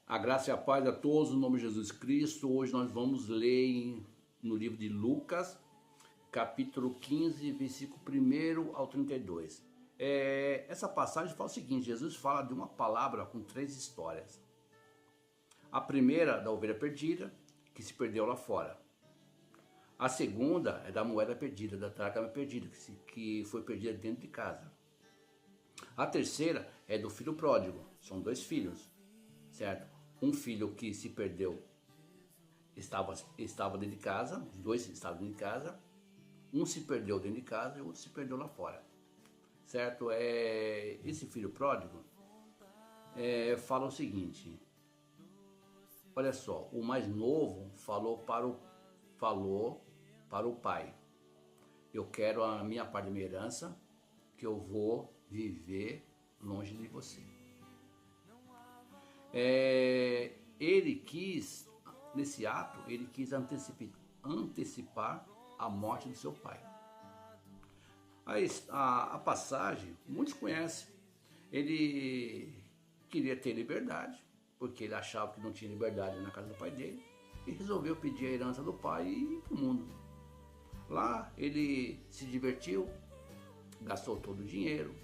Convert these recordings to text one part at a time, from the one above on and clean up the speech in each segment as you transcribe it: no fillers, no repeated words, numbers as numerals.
A graça e a paz a todos, no nome de Jesus Cristo. Hoje nós vamos ler no livro de Lucas, capítulo 15, versículo 1 ao 32. Essa passagem fala o seguinte: Jesus fala de uma palavra com três histórias. A primeira da ovelha perdida, que se perdeu lá fora. A segunda é da moeda perdida, da dracma perdida, que foi perdida dentro de casa. A terceira é do filho pródigo, são dois filhos, certo? Um filho que se perdeu estava dentro de casa, os dois estavam dentro de casa, um se perdeu dentro de casa e o outro se perdeu lá fora, certo? Esse filho pródigo fala o seguinte: olha só, o mais novo falou para o pai: eu quero a minha parte da minha herança, que eu vou viver longe de você. Ele quis, nesse ato, ele quis antecipar a morte do seu pai. A passagem, muitos conhecem. Ele queria ter liberdade, porque ele achava que não tinha liberdade na casa do pai dele, e resolveu pedir a herança do pai e ir para o mundo. Lá ele se divertiu, gastou todo o dinheiro,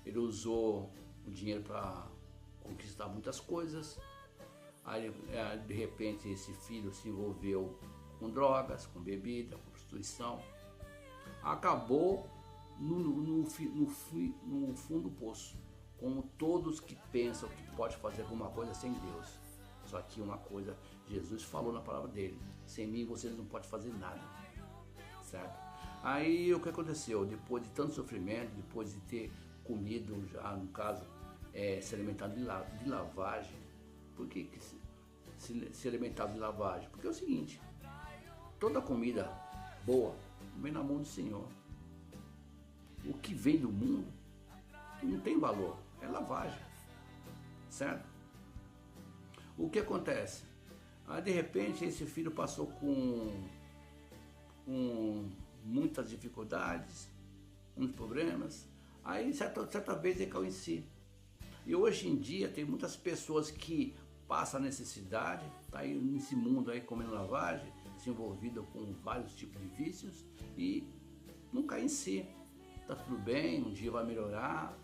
ele usou o dinheiro para conquistar muitas coisas. Aí, de repente, esse filho se envolveu com drogas, com bebida, com prostituição. Acabou no fundo do poço, como todos que pensam que pode fazer alguma coisa sem Deus. Só que uma coisa, Jesus falou na palavra dele: sem mim vocês não podem fazer nada, certo? Aí o que aconteceu? Depois de tanto sofrimento, depois de ter comido, já no caso, se alimentado de lavagem. Por que se alimentava de lavagem? Porque é o seguinte: toda comida boa vem na mão do Senhor. O que vem do mundo não tem valor, é lavagem, certo? O que acontece? Aí, de repente, esse filho passou com muitas dificuldades, muitos problemas. Aí certa vez ele caiu em si. E hoje em dia tem muitas pessoas que passam a necessidade, tá aí nesse mundo aí comendo lavagem, se envolvido com vários tipos de vícios e não cai em si. Tá tudo bem, um dia vai melhorar,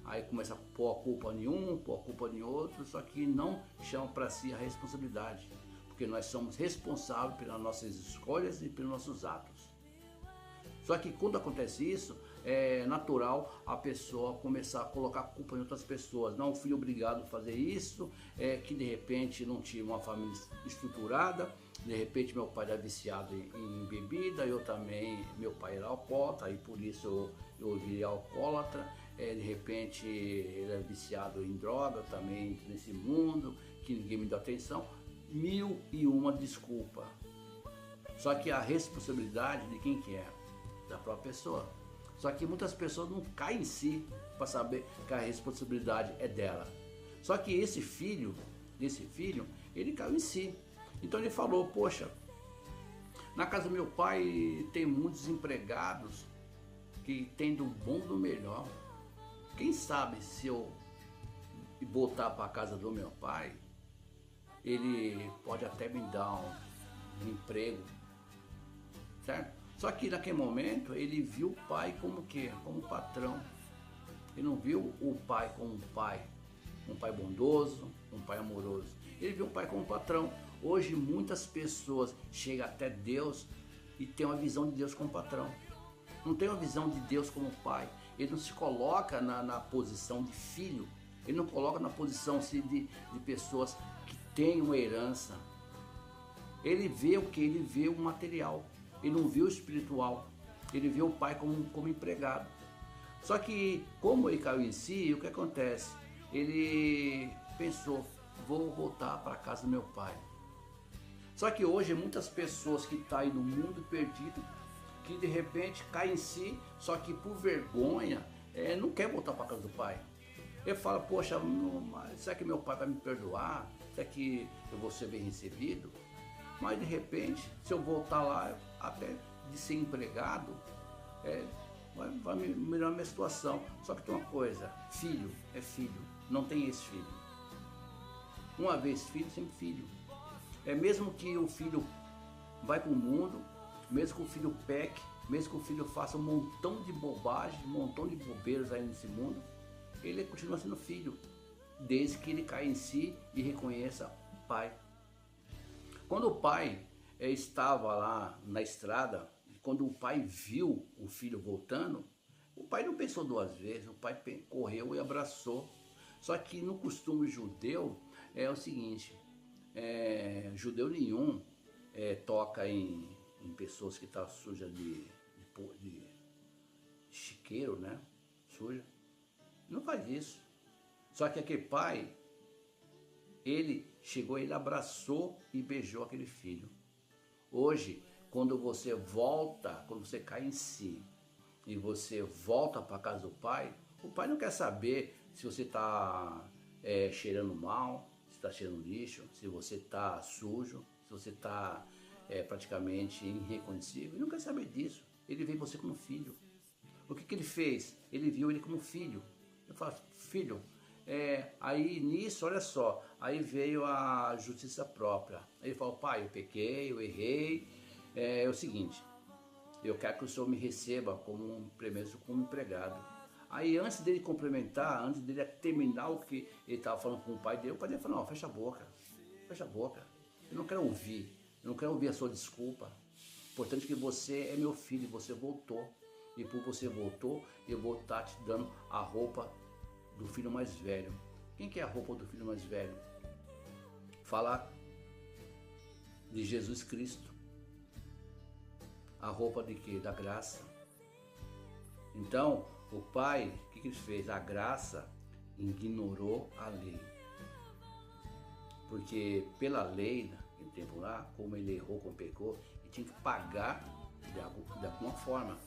aí começa a pôr a culpa em um, pôr a culpa em outro, só que não chama para si a responsabilidade, porque nós somos responsáveis pelas nossas escolhas e pelos nossos atos. Só que quando acontece isso, é natural a pessoa começar a colocar a culpa em outras pessoas. Não, fui obrigado a fazer isso, que de repente não tinha uma família estruturada, de repente meu pai era viciado em bebida, eu também, meu pai era alcoólatra, e por isso eu virei alcoólatra. De repente ele era viciado em droga, também nesse mundo, que ninguém me deu atenção. 1001 desculpa. Só que a responsabilidade de quem que é? Da própria pessoa. Só que muitas pessoas não caem em si para saber que a responsabilidade é dela. Só que esse filho, ele caiu em si. Então ele falou: poxa, na casa do meu pai tem muitos empregados que tem do bom do melhor. Quem sabe se eu voltar para a casa do meu pai, ele pode até me dar um emprego, certo? Só que naquele momento ele viu o pai como o quê? Como patrão. Ele não viu o pai como um pai bondoso, um pai amoroso. Ele viu o pai como patrão. Hoje muitas pessoas chegam até Deus e tem uma visão de Deus como patrão. Não tem uma visão de Deus como pai. Ele não se coloca na posição de filho. Ele não coloca na posição de pessoas que têm uma herança. Ele vê o que? Ele vê o material. Ele não viu o espiritual, ele viu o pai como empregado. Só que, como ele caiu em si, o que acontece? Ele pensou: vou voltar para a casa do meu pai. Só que hoje muitas pessoas que estão aí no mundo perdido, que de repente caem em si, só que por vergonha, não quer voltar para a casa do pai. Ele fala: poxa, será que meu pai vai me perdoar? Será que eu vou ser bem recebido? Mas de repente, se eu voltar lá, até de ser empregado, vai melhorar a minha situação. Só que tem uma coisa: filho é filho, não tem ex-filho. Uma vez filho, sempre filho. É mesmo que o filho vai para o mundo, mesmo que o filho peque, mesmo que o filho faça um montão de bobagem, um montão de bobeiras aí nesse mundo, ele continua sendo filho, desde que ele caia em si e reconheça o pai. Quando o pai estava lá na estrada, quando o pai viu o filho voltando, o pai não pensou duas vezes, o pai correu e abraçou. Só que no costume judeu é o seguinte, judeu nenhum toca em pessoas que estão sujas de chiqueiro, né? Suja. Não faz isso. Só que aquele pai, ele chegou, ele abraçou e beijou aquele filho. Hoje, quando você volta, quando você cai em si e você volta para a casa do pai, o pai não quer saber se você está cheirando mal, se está cheirando lixo, se você está sujo, se você está praticamente irreconhecível. Ele não quer saber disso. Ele vê você como filho. O que ele fez? Ele viu ele como filho. Eu falo, filho, aí nisso, olha só, aí veio a justiça própria. Aí ele falou, pai, eu pequei, eu errei, é o seguinte, eu quero que o senhor me receba como como empregado. Aí antes dele complementar, antes dele terminar o que ele estava falando com o pai dele falou, não, fecha a boca, eu não quero ouvir a sua desculpa. Importante que você é meu filho, você voltou. E por você voltou, eu vou estar te dando a roupa do filho mais velho. Quem que é a roupa do filho mais velho? Falar de Jesus Cristo. A roupa de quê? Da graça. Então, o pai, o que ele fez? A graça ignorou a lei. Porque pela lei, naquele tempo lá, como ele errou, como pecou, ele tinha que pagar de alguma forma.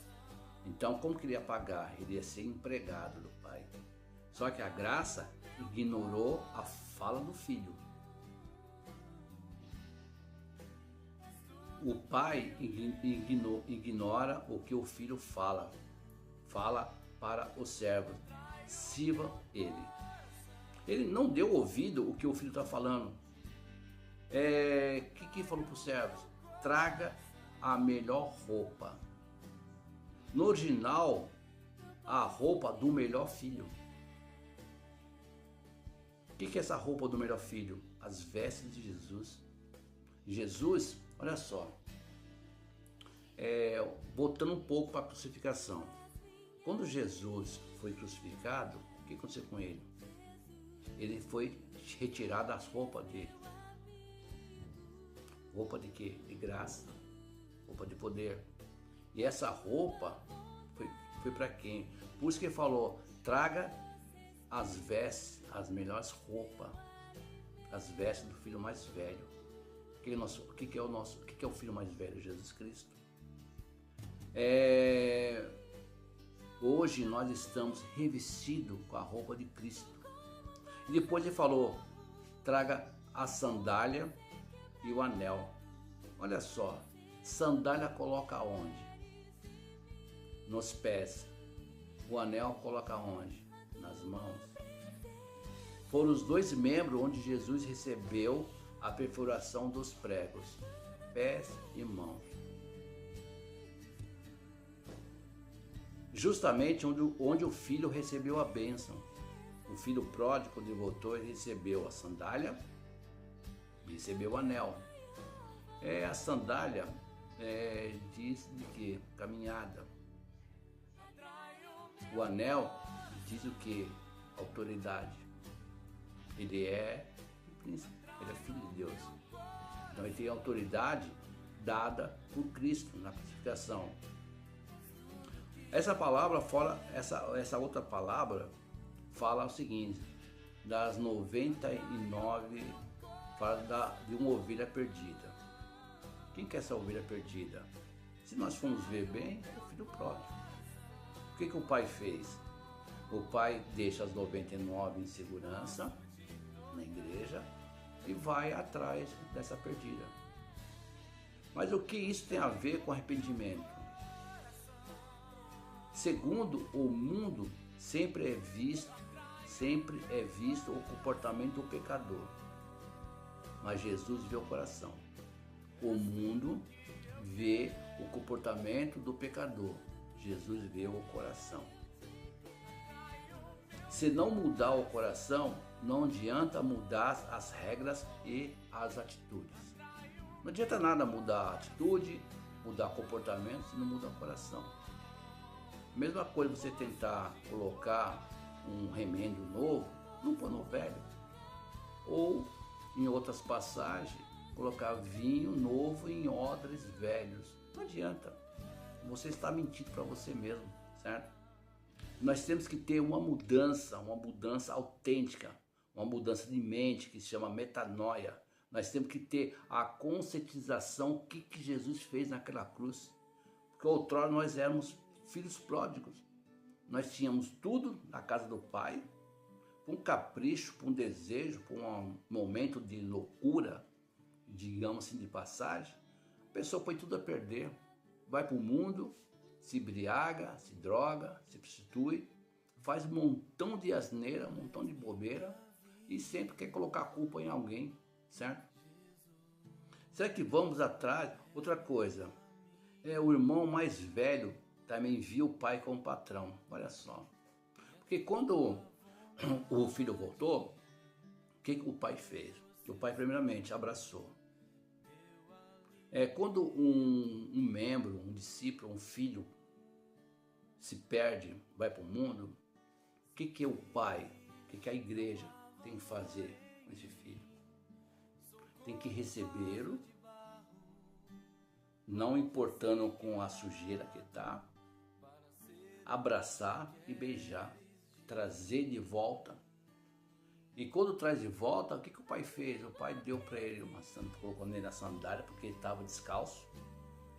Então, como que ele ia pagar? Ele ia ser empregado do pai. Só que a graça ignorou a fala do filho. O pai ignora o que o filho fala. Fala para os servos, sirva ele. Ele não deu ouvido o que o filho está falando. Que falou para os servos? Traga a melhor roupa. No original, a roupa do melhor filho. O que é essa roupa do melhor filho? As vestes de Jesus. Jesus, olha só, voltando um pouco para a crucificação. Quando Jesus foi crucificado, o que aconteceu com ele? Ele foi retirado as roupas dele. Roupa de quê? De graça. Roupa de poder. E essa roupa foi para quem? Por isso que ele falou, traga as vestes, as melhores roupas, as vestes do filho mais velho. O que é o filho mais velho? Jesus Cristo. Hoje nós estamos revestidos com a roupa de Cristo. E depois ele falou, traga a sandália e o anel. Olha só, sandália coloca onde? Nos pés. O anel coloca onde? Nas mãos. Foram os dois membros onde Jesus recebeu a perfuração dos pregos, pés e mãos. Justamente onde o filho recebeu a bênção. O filho pródigo, quando ele voltou, ele recebeu a sandália e recebeu o anel. A sandália diz de quê? Caminhada. O anel diz o quê? Autoridade. Ele é filho de Deus. Então ele tem autoridade dada por Cristo na crucificação. Essa palavra essa outra palavra fala o seguinte, das 99, fala de uma ovelha perdida. Quem que é essa ovelha perdida? Se nós formos ver bem, é o filho pródigo. O que o pai fez? O pai deixa as 99 em segurança na igreja e vai atrás dessa perdida. Mas o que isso tem a ver com arrependimento? Segundo o mundo, sempre é visto o comportamento do pecador. mas Jesus vê o coração. O mundo vê o comportamento do pecador, Jesus vê o coração. Se não mudar o coração, não adianta mudar as regras e as atitudes. Não adianta nada mudar a atitude, mudar o comportamento, se não muda o coração. Mesma coisa você tentar colocar um remendo novo, não pôr no velho. Ou, em outras passagens, colocar vinho novo em odres velhos. Não adianta. Você está mentindo para você mesmo, certo? Nós temos que ter uma mudança autêntica, uma mudança de mente que se chama metanoia. Nós temos que ter a conscientização do que Jesus fez naquela cruz. Porque outrora nós éramos filhos pródigos. Nós tínhamos tudo na casa do Pai, por um capricho, por um desejo, por um momento de loucura, digamos assim, de passagem. A pessoa põe tudo a perder, vai para o mundo, se embriaga, se droga, se prostitui, faz um montão de asneira, um montão de bobeira e sempre quer colocar a culpa em alguém, certo? Será que vamos atrás? Outra coisa, o irmão mais velho também viu o pai como patrão, olha só. Porque quando o filho voltou, o que o pai fez? O pai primeiramente abraçou. Quando um membro, um discípulo, um filho se perde, vai para o mundo, o que o pai, o que a igreja tem que fazer com esse filho? Tem que recebê-lo, não importando com a sujeira que está, abraçar e beijar, trazer de volta. E quando traz de volta, o que o pai fez? O pai deu para ele uma sandália, colocou nele a sandália porque ele estava descalço,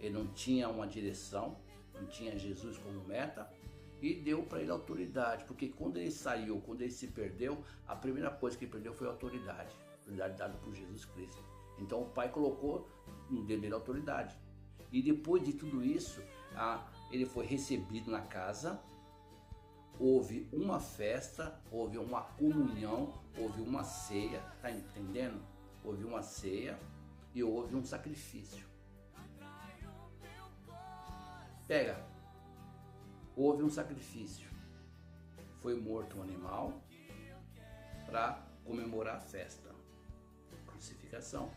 ele não tinha uma direção, não tinha Jesus como meta, e deu para ele autoridade, porque quando ele saiu, quando ele se perdeu, a primeira coisa que ele perdeu foi a autoridade dada por Jesus Cristo. Então o pai colocou no dedo dele a autoridade. E depois de tudo isso, ele foi recebido na casa, houve uma festa, houve uma comunhão, houve uma ceia, tá entendendo? Houve uma ceia e houve um sacrifício. Houve um sacrifício. Foi morto um animal para comemorar a festa, crucificação.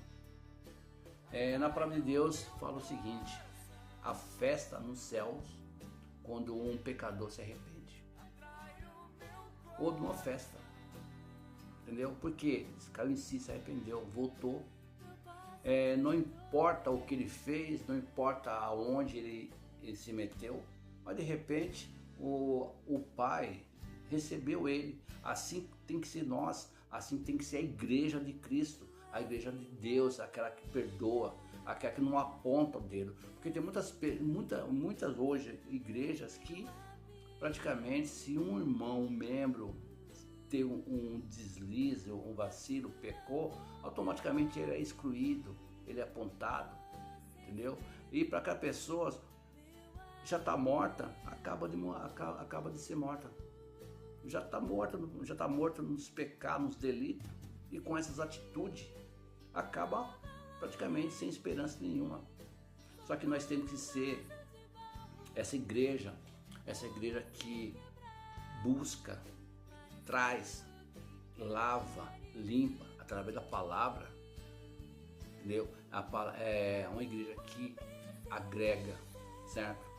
Na palavra de Deus fala o seguinte: a festa nos céus quando um pecador se arrepende. Houve uma festa, entendeu? Porque esse cara em si se arrependeu, voltou. Não importa o que ele fez, não importa aonde ele se meteu, mas de repente o Pai recebeu ele. Assim tem que ser nós, assim tem que ser a igreja de Cristo, a igreja de Deus, aquela que perdoa, aquela que não aponta o dedo. Porque tem muitas hoje igrejas que praticamente, se um irmão, um membro ter um deslize, um vacilo, pecou, automaticamente ele é excluído, ele é apontado, entendeu? E para aquela pessoa já está morta, acaba de ser morta. Já está morta nos pecados, nos delitos, e com essas atitudes acaba praticamente sem esperança nenhuma. Só que nós temos que ser essa igreja que busca, traz, lava, limpa através da palavra, entendeu? É uma igreja que agrega, certo?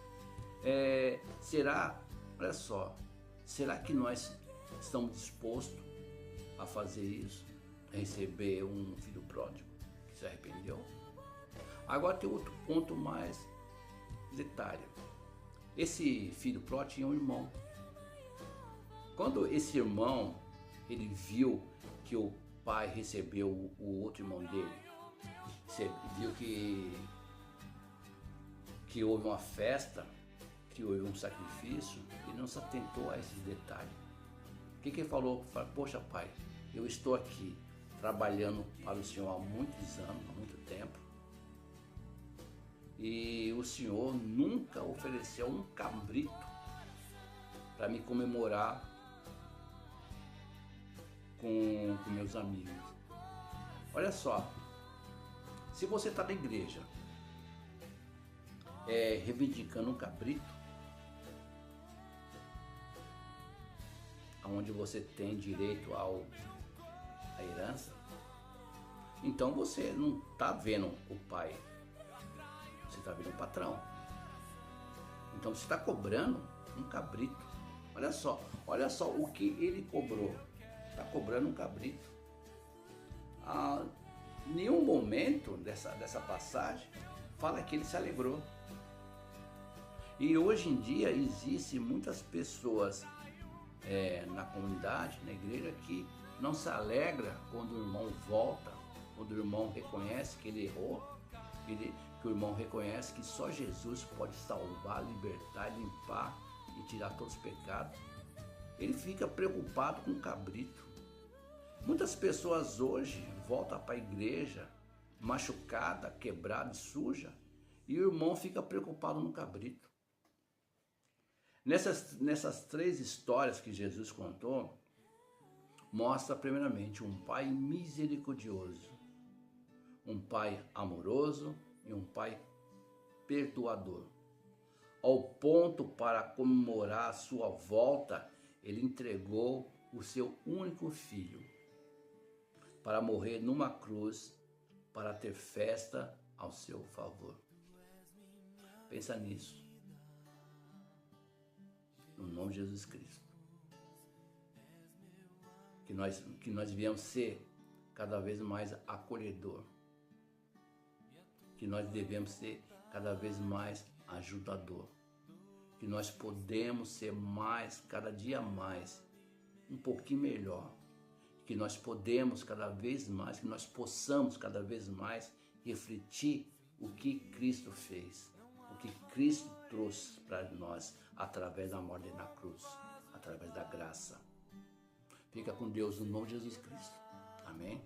Olha só, será que nós estamos dispostos a fazer isso? A receber um filho pródigo que se arrependeu? Agora tem outro ponto mais detalhe. Esse filho pródigo tinha um irmão. Quando esse irmão ele viu que o pai recebeu o outro irmão dele, viu que houve uma festa, que houve um sacrifício, ele não se atentou a esses detalhes. O que ele falou? Poxa pai, eu estou aqui trabalhando para o Senhor há muitos anos, há muito tempo, e o Senhor nunca ofereceu um cabrito para me comemorar com meus amigos. Olha só, Se você está na igreja reivindicando um cabrito, onde você tem direito à herança, então você não está vendo o pai, você está vendo o patrão. Então você está cobrando um cabrito. Olha só o que ele cobrou. Está cobrando um cabrito. Em nenhum momento dessa passagem fala que ele se alegrou. E hoje em dia existem muitas pessoas na comunidade, na igreja, que não se alegra quando o irmão volta, quando o irmão reconhece que ele errou, que o irmão reconhece que só Jesus pode salvar, libertar, limpar e tirar todos os pecados. Ele fica preocupado com o cabrito. Muitas pessoas hoje voltam para a igreja machucada, quebrada e suja, e o irmão fica preocupado no cabrito. Nessas 3 histórias que Jesus contou, mostra primeiramente um pai misericordioso, um pai amoroso e um pai perdoador. Ao ponto, para comemorar a sua volta, ele entregou o seu único filho para morrer numa cruz, para ter festa ao seu favor. Pensa nisso. No nome de Jesus Cristo. Que nós viemos ser cada vez mais acolhedor. Que nós devemos ser cada vez mais ajudador. Que nós podemos ser mais, cada dia mais, um pouquinho melhor. Que nós podemos cada vez mais, que nós possamos cada vez mais refletir o que Cristo fez. O que Cristo trouxe para nós através da morte na cruz, através da graça. Fica com Deus no nome de Jesus Cristo. Amém?